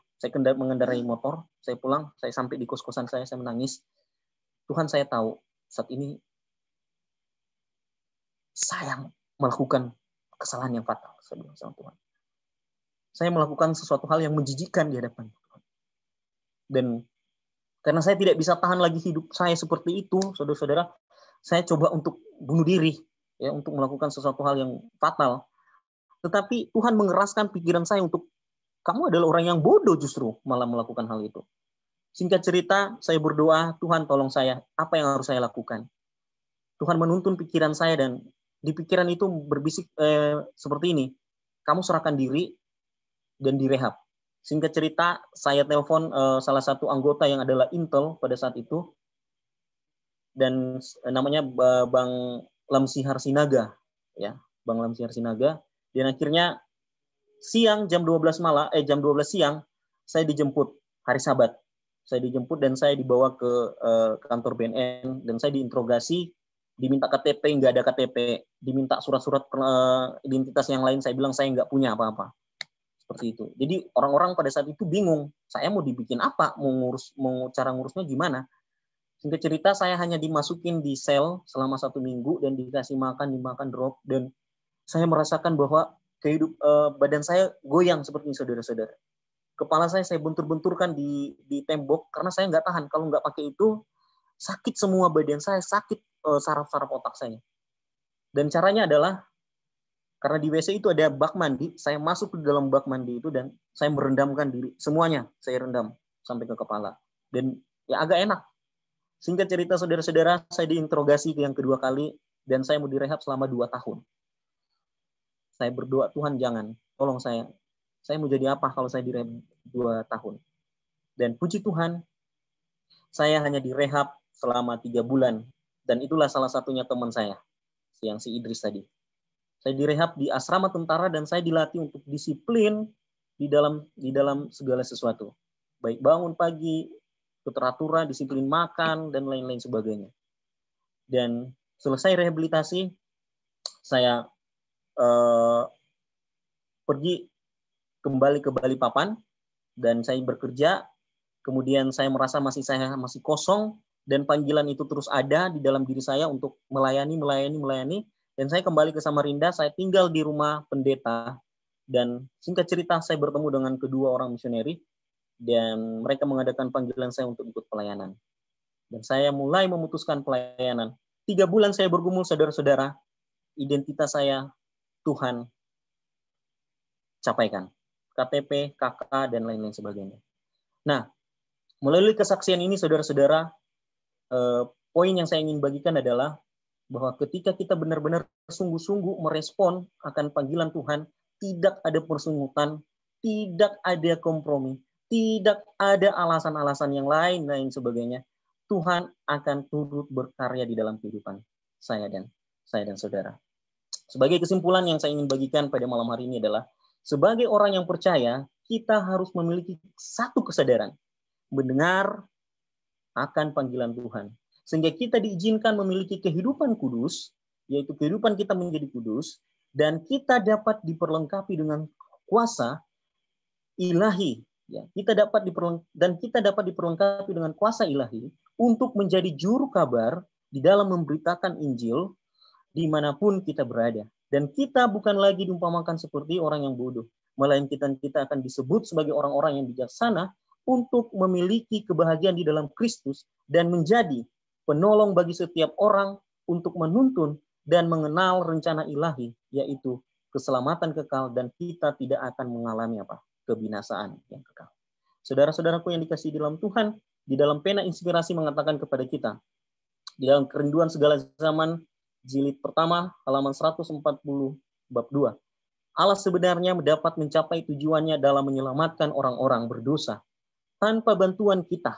mengendarai motor, saya pulang, saya sampai di kos-kosan saya menangis. Tuhan, saya tahu saat ini saya melakukan kesalahan yang fatal, saya bilang sama Tuhan. Saya melakukan sesuatu hal yang menjijikkan di hadapan Tuhan. Dan karena saya tidak bisa tahan lagi hidup saya seperti itu, saudara-saudara, saya coba untuk bunuh diri, ya, untuk melakukan sesuatu hal yang fatal. Tetapi Tuhan mengeraskan pikiran saya untuk, kamu adalah orang yang bodoh justru malah melakukan hal itu. Singkat cerita, saya berdoa, Tuhan tolong saya, apa yang harus saya lakukan? Tuhan menuntun pikiran saya, dan di pikiran itu berbisik seperti ini, kamu serahkan diri dan direhab. Singkat cerita, saya telepon salah satu anggota yang adalah Intel pada saat itu, dan namanya Bang Lamsihar Sinaga, ya, Bang Lamsihar Sinaga. Dan akhirnya siang jam 12 siang saya dijemput hari Sabat. Saya dijemput dan saya dibawa ke kantor BNN, dan saya diinterogasi, diminta KTP, nggak ada KTP, diminta surat-surat identitas yang lain, saya bilang saya nggak punya apa-apa. Seperti itu. Jadi orang-orang pada saat itu bingung, saya mau dibikin apa, mau cara ngurusnya gimana. Singkat cerita, saya hanya dimasukin di sel selama 1 minggu dan dikasih dimakan drop, dan saya merasakan bahwa badan saya goyang seperti ini, saudara-saudara. Kepala saya bentur-benturkan di tembok karena saya nggak tahan. Kalau nggak pakai itu, sakit semua badan saya, sakit saraf-saraf otak saya. Dan caranya adalah, karena di WC itu ada bak mandi, saya masuk ke dalam bak mandi itu dan saya merendamkan diri. Semuanya saya rendam sampai ke kepala. Dan ya agak enak. Singkat cerita, saudara-saudara, saya diinterogasi yang kedua kali, dan saya mau direhab selama 2 tahun. Saya berdoa, Tuhan jangan, tolong saya mau jadi apa kalau saya direhab 2 tahun. Dan puji Tuhan, saya hanya direhab selama 3 bulan. Dan itulah salah satunya teman saya, yang si Idris tadi. Saya direhab di asrama tentara, dan saya dilatih untuk disiplin di dalam segala sesuatu. Baik bangun pagi, keteraturan, disiplin makan, dan lain-lain sebagainya. Dan selesai rehabilitasi, saya pergi kembali ke Balikpapan, dan saya bekerja. Kemudian saya merasa saya masih kosong, dan panggilan itu terus ada di dalam diri saya untuk melayani. Dan saya kembali ke Samarinda, saya tinggal di rumah pendeta, dan singkat cerita saya bertemu dengan kedua orang misioneri, dan mereka mengadakan panggilan saya untuk ikut pelayanan. Dan saya mulai memutuskan pelayanan. 3 bulan saya bergumul, saudara-saudara, identitas saya Tuhan capaikan. KTP, KK, dan lain-lain sebagainya. Nah, melalui kesaksian ini, saudara-saudara, poin yang saya ingin bagikan adalah bahwa ketika kita benar-benar sungguh-sungguh merespon akan panggilan Tuhan, tidak ada persungutan, tidak ada kompromi, tidak ada alasan-alasan yang lain sebagainya. Tuhan akan turut berkarya di dalam kehidupan saya dan saudara. Sebagai kesimpulan yang saya ingin bagikan pada malam hari ini adalah, sebagai orang yang percaya, kita harus memiliki satu kesadaran, mendengar akan panggilan Tuhan. Sehingga kita diizinkan memiliki kehidupan kudus, yaitu kehidupan kita menjadi kudus, dan kita dapat diperlengkapi dengan kuasa ilahi. Ya, kita dapat diperlengkapi dengan kuasa ilahi untuk menjadi juru kabar di dalam memberitakan Injil dimanapun kita berada. Dan kita bukan lagi diumpamakan seperti orang yang bodoh, melainkan kita akan disebut sebagai orang-orang yang bijaksana untuk memiliki kebahagiaan di dalam Kristus dan menjadi penolong bagi setiap orang untuk menuntun dan mengenal rencana ilahi, yaitu keselamatan kekal, dan kita tidak akan mengalami kebinasaan yang kekal. Saudara-saudaraku yang dikasihi dalam Tuhan, di dalam pena inspirasi mengatakan kepada kita, di dalam Kerinduan Segala Zaman, jilid pertama, halaman 140, bab 2. Allah sebenarnya dapat mencapai tujuannya dalam menyelamatkan orang-orang berdosa tanpa bantuan kita.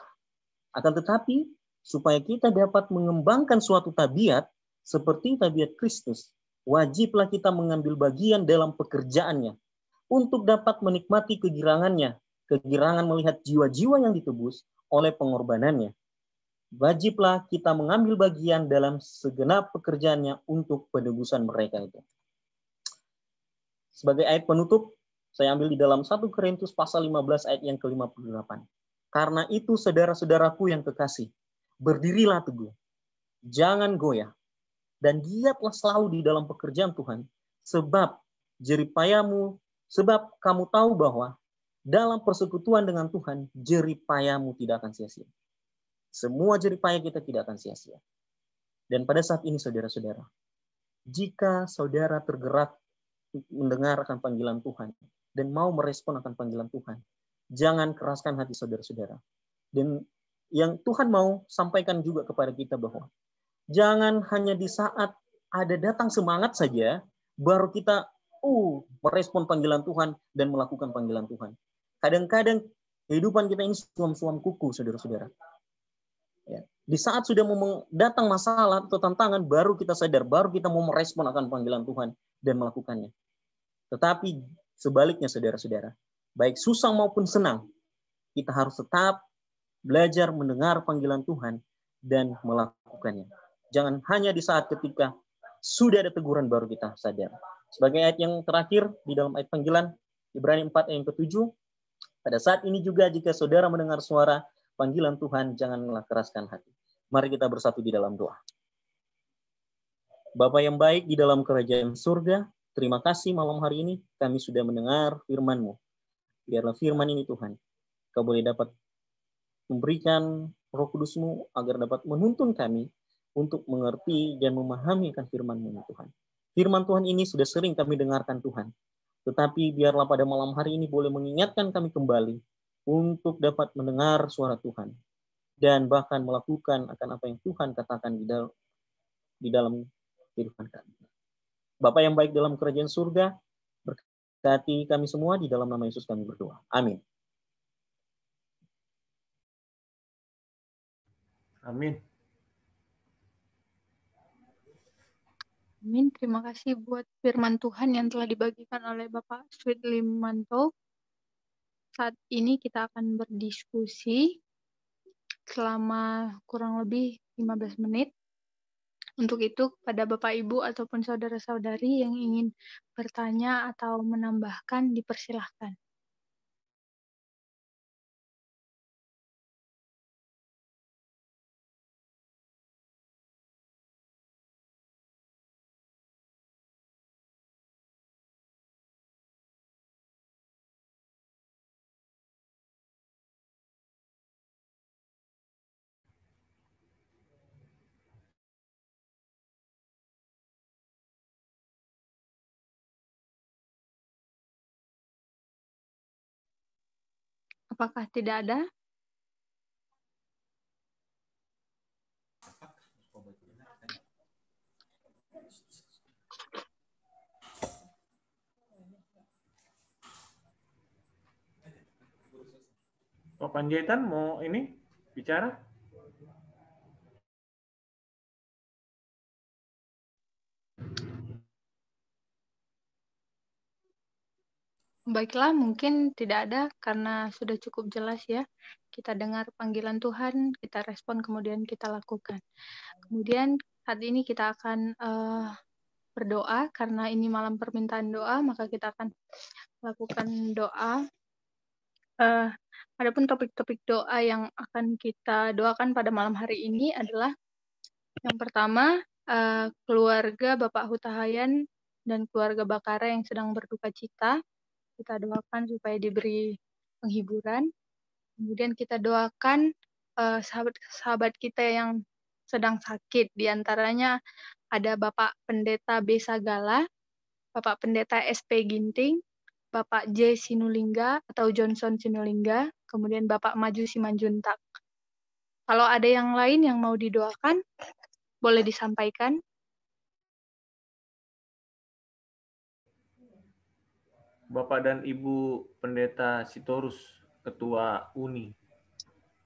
Akan tetapi, supaya kita dapat mengembangkan suatu tabiat seperti tabiat Kristus, wajiblah kita mengambil bagian dalam pekerjaannya untuk dapat menikmati kegirangannya, kegirangan melihat jiwa-jiwa yang ditebus oleh pengorbanannya. Wajiblah kita mengambil bagian dalam segenap pekerjaannya untuk penebusan mereka itu. Sebagai ayat penutup, saya ambil di dalam 1 Korintus pasal 15 ayat yang ke-58. Karena itu saudara-saudaraku yang kekasih, berdirilah teguh, jangan goyah, dan giatlah selalu di dalam pekerjaan Tuhan, sebab kamu tahu bahwa dalam persekutuan dengan Tuhan, jeripayamu tidak akan sia-sia. Semua jeripaya kita tidak akan sia-sia. Dan pada saat ini, saudara-saudara, jika saudara tergerak mendengar akan panggilan Tuhan dan mau merespon akan panggilan Tuhan, jangan keraskan hati saudara-saudara. Dan yang Tuhan mau sampaikan juga kepada kita bahwa jangan hanya di saat ada datang semangat saja, baru kita merespon panggilan Tuhan dan melakukan panggilan Tuhan. Kadang-kadang kehidupan kita ini suam-suam kuku, saudara-saudara. Ya. Di saat sudah mau datang masalah atau tantangan, baru kita sadar, baru kita mau merespon akan panggilan Tuhan dan melakukannya. Tetapi sebaliknya, saudara-saudara, baik susah maupun senang, kita harus tetap belajar mendengar panggilan Tuhan dan melakukannya. Jangan hanya di saat ketika sudah ada teguran baru kita sadar. Sebagai ayat yang terakhir di dalam ayat panggilan, Ibrani 4 ayat ke-7, pada saat ini juga jika saudara mendengar suara panggilan Tuhan, janganlah keraskan hati. Mari kita bersatu di dalam doa. Bapa yang baik di dalam kerajaan surga, terima kasih malam hari ini kami sudah mendengar firman-Mu. Biarlah firman ini Tuhan, Kau boleh dapat memberikan Roh Kudus-Mu agar dapat menuntun kami untuk mengerti dan memahami akan firman-Mu Tuhan. Firman Tuhan ini sudah sering kami dengarkan Tuhan. Tetapi biarlah pada malam hari ini boleh mengingatkan kami kembali untuk dapat mendengar suara Tuhan dan bahkan melakukan akan apa yang Tuhan katakan di dalam kehidupan kami. Bapa yang baik dalam kerajaan surga, berkati kami semua, di dalam nama Yesus kami berdoa. Amin. Amin. Amin. Terima kasih buat firman Tuhan yang telah dibagikan oleh Bapak Sweet Limanto. Saat ini kita akan berdiskusi selama kurang lebih 15 menit. Untuk itu, kepada Bapak, Ibu, ataupun saudara-saudari yang ingin bertanya atau menambahkan, dipersilahkan. Apakah tidak ada? Pak Panjaitan mau ini bicara? Baiklah, mungkin tidak ada karena sudah cukup jelas ya. Kita dengar panggilan Tuhan, kita respon, kemudian kita lakukan. Kemudian saat ini kita akan berdoa, karena ini malam permintaan doa, maka kita akan lakukan doa. Adapun topik-topik doa yang akan kita doakan pada malam hari ini adalah yang pertama, keluarga Bapak Hutahayan dan keluarga Bakara yang sedang berduka cita. Kita doakan supaya diberi penghiburan. Kemudian kita doakan sahabat-sahabat kita yang sedang sakit. Di antaranya ada Bapak Pendeta B. Sagala, Bapak Pendeta SP Ginting, Bapak J. Sinulingga atau Johnson Sinulingga, kemudian Bapak Maju Simanjuntak. Kalau ada yang lain yang mau didoakan, boleh disampaikan. Bapak dan Ibu Pendeta Sitorus, Ketua UNI.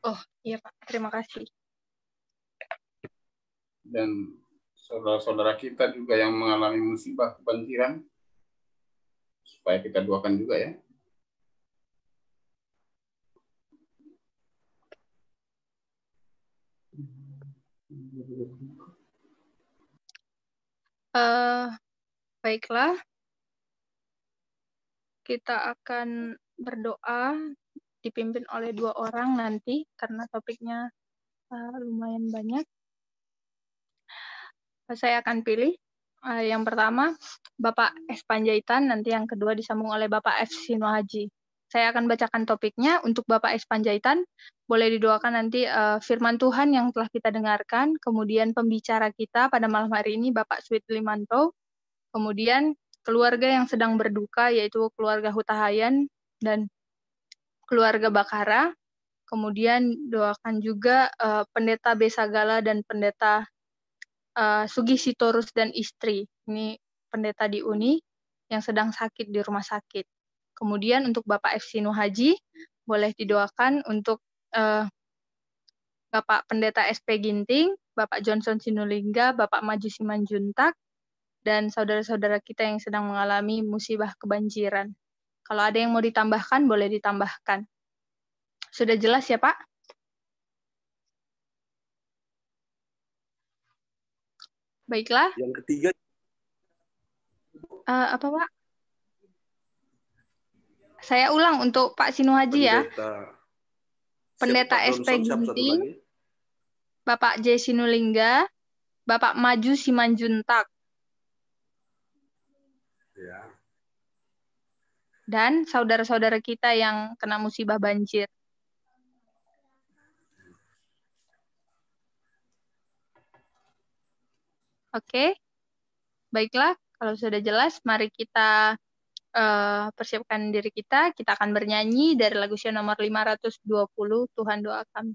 Oh, iya Pak. Terima kasih. Dan saudara-saudara kita juga yang mengalami musibah kebanjiran, supaya kita doakan juga ya. Baiklah. Kita akan berdoa dipimpin oleh 2 orang nanti karena topiknya lumayan banyak. Saya akan pilih yang pertama Bapak S. Panjaitan, nanti yang kedua disambung oleh Bapak F. Sinuhaji. Saya akan bacakan topiknya. Untuk Bapak S. Panjaitan, boleh didoakan nanti firman Tuhan yang telah kita dengarkan, kemudian pembicara kita pada malam hari ini Bapak Sweet Limanto, kemudian keluarga yang sedang berduka, yaitu keluarga Hutahayan dan keluarga Bakara. Kemudian doakan juga Pendeta B. Sagala dan Pendeta Sugih Sitorus dan istri. Ini pendeta di UNI yang sedang sakit di rumah sakit. Kemudian untuk Bapak F. Sinuhaji, boleh didoakan untuk Bapak Pendeta SP Ginting, Bapak Johnson Sinulingga, Bapak Maju Simanjuntak, dan saudara-saudara kita yang sedang mengalami musibah kebanjiran. Kalau ada yang mau ditambahkan, boleh ditambahkan. Sudah jelas ya, Pak? Baiklah. Yang ketiga. Apa, Pak? Saya ulang untuk Pak Sinuhaji ya. Pendeta SP Ginting, Bapak J. Sinulingga, Bapak Maju Simanjuntak. Ya. Dan saudara-saudara kita yang kena musibah banjir. Oke, baiklah. Kalau sudah jelas, mari kita persiapkan diri kita. Kita akan bernyanyi dari lagu Sia nomor 520, Tuhan doa kami.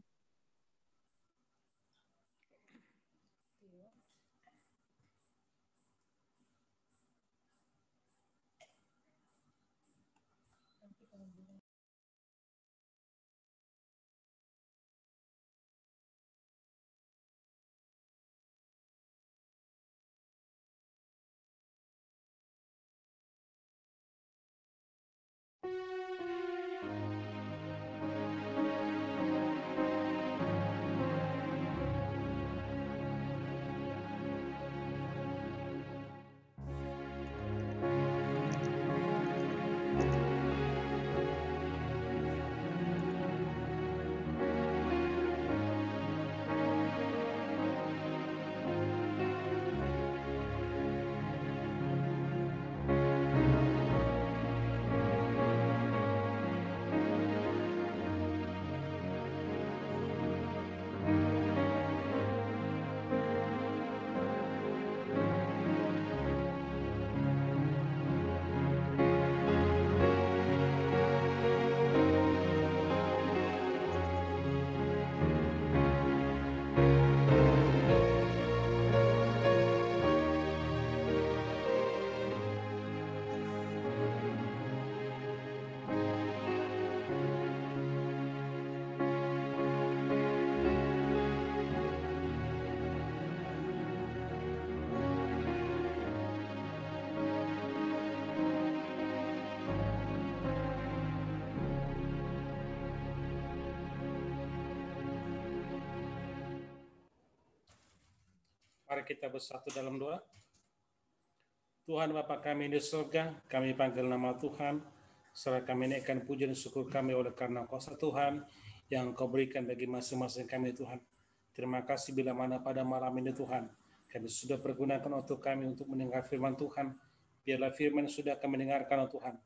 Mari kita bersatu dalam doa. Tuhan Bapa kami di surga, kami panggil nama Tuhan, serta kami naikkan puji dan syukur kami oleh karena kuasa Tuhan yang Kau berikan bagi masing-masing kami Tuhan. Terima kasih bila mana pada malam ini Tuhan, kami sudah pergunakan untuk kami untuk mendengar firman Tuhan. Biarlah firman yang sudah kami dengarkan Tuhan,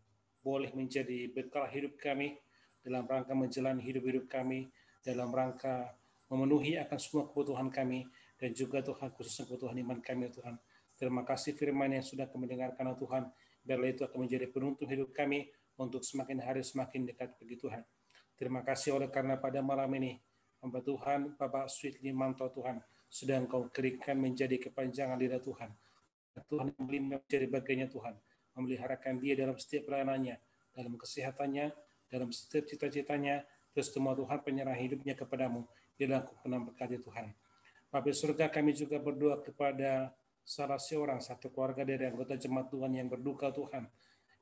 boleh menjadi bekal hidup kami, dalam rangka menjalani hidup-hidup kami, dalam rangka memenuhi akan semua kebutuhan kami, dan juga Tuhan khususnya kebutuhan iman kami Tuhan. Terima kasih firman yang sudah kami dengarkan Tuhan, biarlah itu akan menjadi penuntun hidup kami untuk semakin hari semakin dekat bagi Tuhan. Terima kasih oleh karena pada malam ini hamba Tuhan Bapak Sweet Limanto Tuhan sudah Engkau berikan menjadi kepanjangan lidah Tuhan. Tuhan yang menjadi bagiannya Tuhan, memeliharakan dia dalam setiap pelayanannya, dalam kesehatannya, dalam setiap cita-citanya, terus semua Tuhan penyerah hidupnya kepadamu. Biarlah Engkau pernah berkati Tuhan. Bapak surga, kami juga berdoa kepada salah seorang satu keluarga dari anggota jemaat Tuhan yang berduka Tuhan,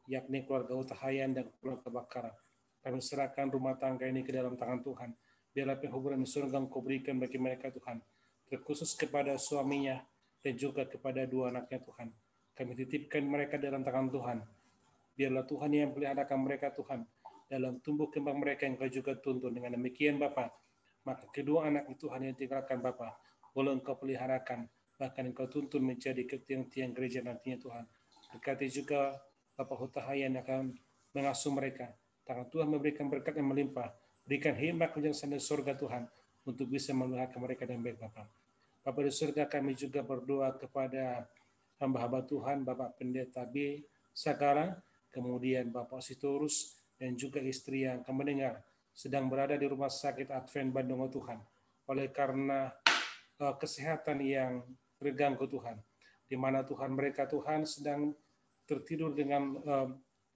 yakni keluarga Utahayan dan keluarga Bakara. Kami serahkan rumah tangga ini ke dalam tangan Tuhan. Biarlah penghiburan di surga Engkau berikan bagi mereka Tuhan, terkhusus kepada suaminya dan juga kepada dua anaknya Tuhan. Kami titipkan mereka dalam tangan Tuhan. Biarlah Tuhan yang peliharakan mereka Tuhan, dalam tumbuh kembang mereka yang Kau juga tuntun. Dengan demikian Bapa, maka kedua anak itu Tuhan yang tinggalkan Bapa, boleh Engkau peliharakan, bahkan Engkau tuntun menjadi tiang-tiang gereja nantinya Tuhan. Berkati juga Bapak Hutahayan yang akan mengasuh mereka. Tangan Tuhan memberikan berkat yang melimpah, berikan hikmat kebijaksanaan di surga Tuhan, untuk bisa melihara mereka dengan baik Bapak. Bapak di surga, kami juga berdoa kepada hamba-hamba Tuhan, Bapak Pendeta B. Sagara, kemudian Bapak Sitorus, dan juga istri yang kami mendengar sedang berada di rumah sakit Advent Bandung Tuhan, oleh karena kesehatan yang terganggu Tuhan, di mana Tuhan mereka Tuhan sedang tertidur dengan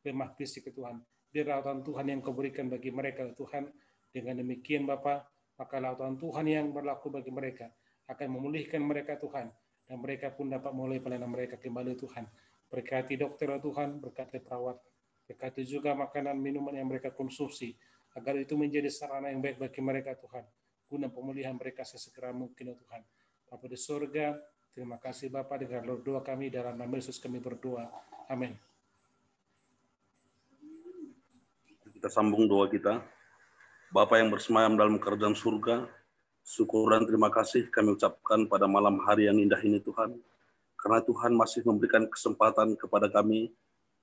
lemah fisik Tuhan. Biar lautan Tuhan yang Kau berikan bagi mereka Tuhan. Dengan demikian Bapa, maka lautan Tuhan yang berlaku bagi mereka akan memulihkan mereka Tuhan, dan mereka pun dapat mulai pelayanan mereka kembali Tuhan. Berkati dokter Tuhan, berkati perawat, berkati juga makanan minuman yang mereka konsumsi, agar itu menjadi sarana yang baik bagi mereka Tuhan, guna pemulihan mereka sesegera mungkin Tuhan. Bapa di surga, terima kasih Bapa, dengar doa kami, dalam nama Yesus kami berdoa. Amin. Kita sambung doa kita. Bapa yang bersemayam dalam kerajaan surga, syukur dan terima kasih kami ucapkan pada malam hari yang indah ini Tuhan, karena Tuhan masih memberikan kesempatan kepada kami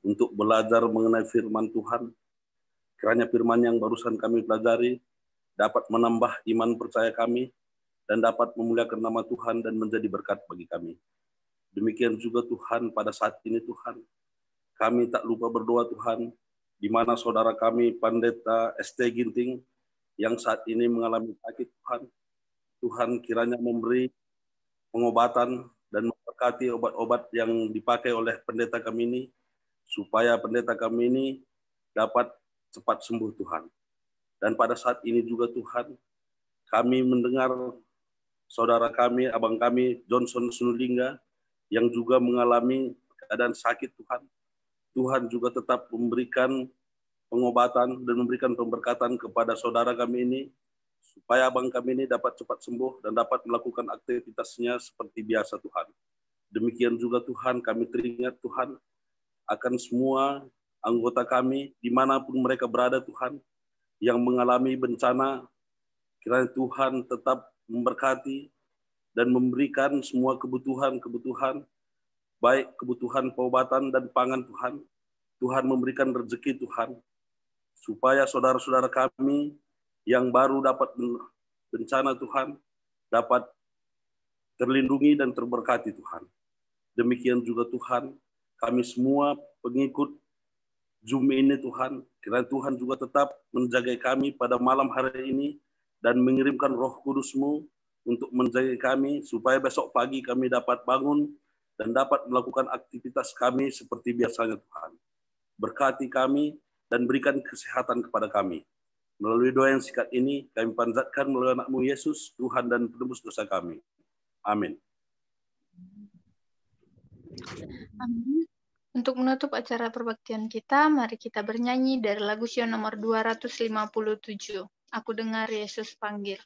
untuk belajar mengenai firman Tuhan. Kiranya firman yang barusan kami pelajari dapat menambah iman percaya kami, dan dapat memuliakan nama Tuhan dan menjadi berkat bagi kami. Demikian juga Tuhan pada saat ini Tuhan, kami tak lupa berdoa Tuhan, di mana saudara kami Pendeta ST Ginting yang saat ini mengalami sakit Tuhan. Tuhan kiranya memberi pengobatan dan memberkati obat-obat yang dipakai oleh pendeta kami ini, supaya pendeta kami ini dapat cepat sembuh Tuhan. Dan pada saat ini juga Tuhan, kami mendengar saudara kami, abang kami Johnson Sunulingga yang juga mengalami keadaan sakit Tuhan. Tuhan juga tetap memberikan pengobatan dan memberikan pemberkatan kepada saudara kami ini, supaya abang kami ini dapat cepat sembuh dan dapat melakukan aktivitasnya seperti biasa Tuhan. Demikian juga Tuhan, kami teringat Tuhan akan semua anggota kami dimanapun mereka berada Tuhan, yang mengalami bencana. Kiranya Tuhan tetap memberkati dan memberikan semua kebutuhan-kebutuhan, baik kebutuhan pengobatan dan pangan Tuhan. Tuhan memberikan rezeki Tuhan, supaya saudara-saudara kami yang baru dapat bencana Tuhan, dapat terlindungi dan terberkati Tuhan. Demikian juga Tuhan, kami semua pengikut Zoom ini Tuhan, kiranya Tuhan juga tetap menjaga kami pada malam hari ini, dan mengirimkan Roh Kudus-Mu untuk menjaga kami, supaya besok pagi kami dapat bangun dan dapat melakukan aktivitas kami seperti biasanya Tuhan. Berkati kami dan berikan kesehatan kepada kami. Melalui doa yang singkat ini, kami panjatkan melalui anak-Mu Yesus, Tuhan dan penebus dosa kami. Amin. Amin. Untuk menutup acara perbaktian kita, mari kita bernyanyi dari lagu Sion nomor 257. Aku dengar Yesus panggil.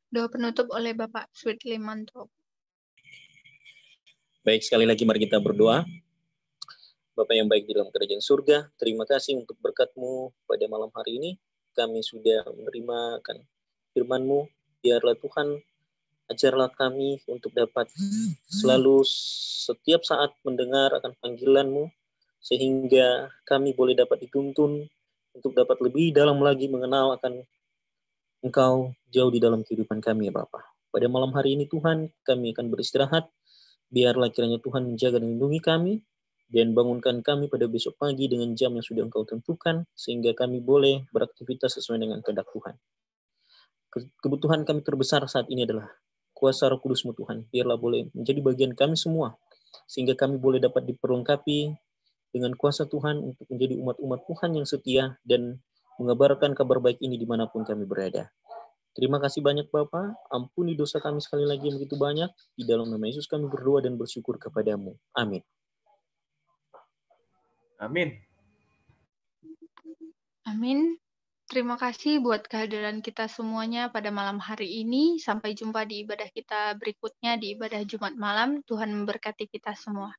Doa penutup oleh Bapak Sweet Limanto. Baik, sekali lagi mari kita berdoa. Bapa yang baik di dalam kerajaan surga, terima kasih untuk berkat-Mu pada malam hari ini. Kami sudah menerima akan firman-Mu. Biarlah Tuhan, ajarlah kami untuk dapat selalu setiap saat mendengar akan panggilan-Mu, sehingga kami boleh dapat dituntun untuk dapat lebih dalam lagi mengenal akan Engkau jauh di dalam kehidupan kami, ya Bapa. Pada malam hari ini Tuhan, kami akan beristirahat. Biarlah kiranya Tuhan menjaga dan melindungi kami, dan bangunkan kami pada besok pagi dengan jam yang sudah Engkau tentukan, sehingga kami boleh beraktivitas sesuai dengan kehendak Tuhan. Kebutuhan kami terbesar saat ini adalah kuasa Roh Kudus-Mu Tuhan. Biarlah boleh menjadi bagian kami semua, sehingga kami boleh dapat diperlengkapi dengan kuasa Tuhan untuk menjadi umat-umat Tuhan yang setia dan mengabarkan kabar baik ini dimanapun kami berada. Terima kasih banyak Bapa, ampuni dosa kami sekali lagi yang begitu banyak. Di dalam nama Yesus kami berdoa dan bersyukur kepada-Mu. Amin. Amin. Amin. Terima kasih buat kehadiran kita semuanya pada malam hari ini. Sampai jumpa di ibadah kita berikutnya di ibadah Jumat malam. Tuhan memberkati kita semua.